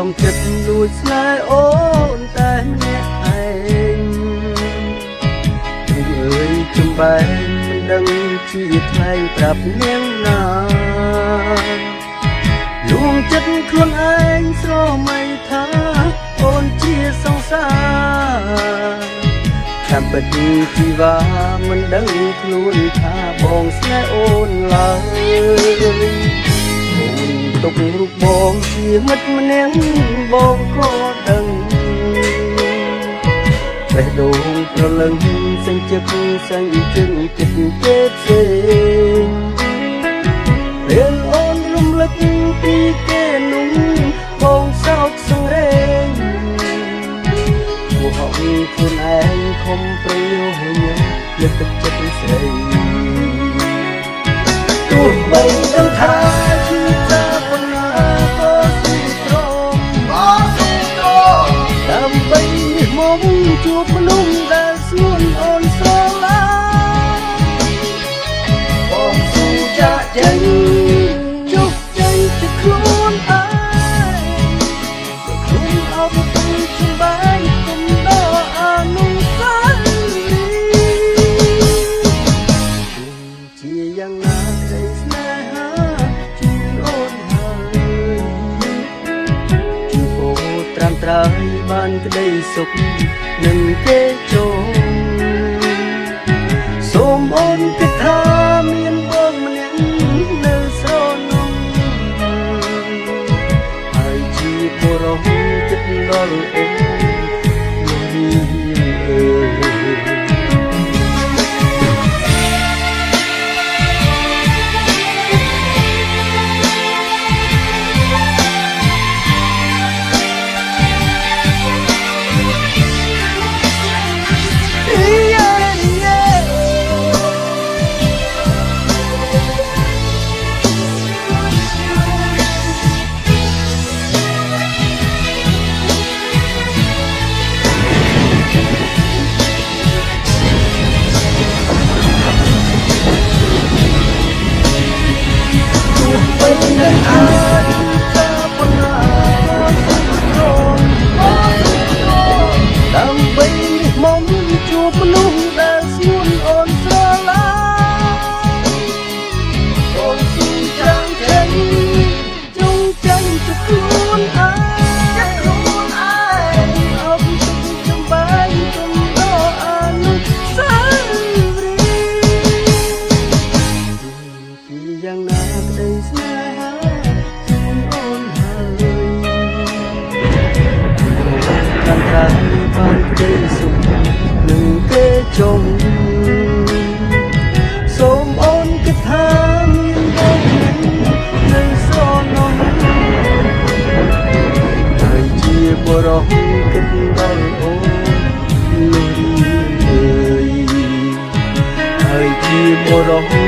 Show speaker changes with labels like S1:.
S1: សំចិត្តលួចស្នេហ៍អូនតែម្នាក់ឯងអើយចំបែងមិនដឹងជាថ្លៃប្រាប់នាងណាលួងចិត្តខ្លួនឯងស្រមៃថាអូនជាសង្សារតាមពិតជីវ៉ាមិនដឹងខ្លួនថាបងស្នេហ៍អូនឡើយអូនទុករូបបងជាមិត្តម្នាក់បងក៏ដឹងបេះដូងប្រលឹងសេចក្ដីសេចជឹងចិត្តគេផ្សេងរៀនអូនរំលឹកពីគេនោះបងសោកសង្រេងហួហកខ្លួនឯងខំប្រយោជន៍លើកទឹកចិត្តស្រីទោះបីដឹងថាជាចាប៉ុណ្ណាក៏ស៊ូទ្រាំដើម្បីមកជួបមនុស្សដែលស្ងួនអូនស្រឡាញ់បងស៊ូចាក់ចេញជោគជ័យជាខ្លួនឯងខ្លួនអបពីចំបែងគុំដល់អនុស្សាវរីយ៍ជាយ៉ាងណាក្ដីស្នេហាជូនអូនហើយជួបអូនត្រាំត្រើយបានក្ដីសុខនឹងគេចងសូមអូនគិតថាមានបងម្នាក់នៅស្រនំហើយជាបុរសចិត្តដល់អូនដើម្បីមកជួបមនុស្សដែលស្ងួនអូនស្រឡាញ់អូនស៊ូចាំចេញចង់ចេញទៅខ្លួនឯងអបពីចំបែងគុំដល់អនុស្សាវរីយ៍ជាយ៉ាងណាក្ដីស្នេហាជូនអូនហើយតាមត្រាបានក្ដីសុខនឹងគេចុងសូមអូនគិតថាមានបងនៅស្រនំហើយជាបុរសគិតដល់អូនលុយហើយជាបុរស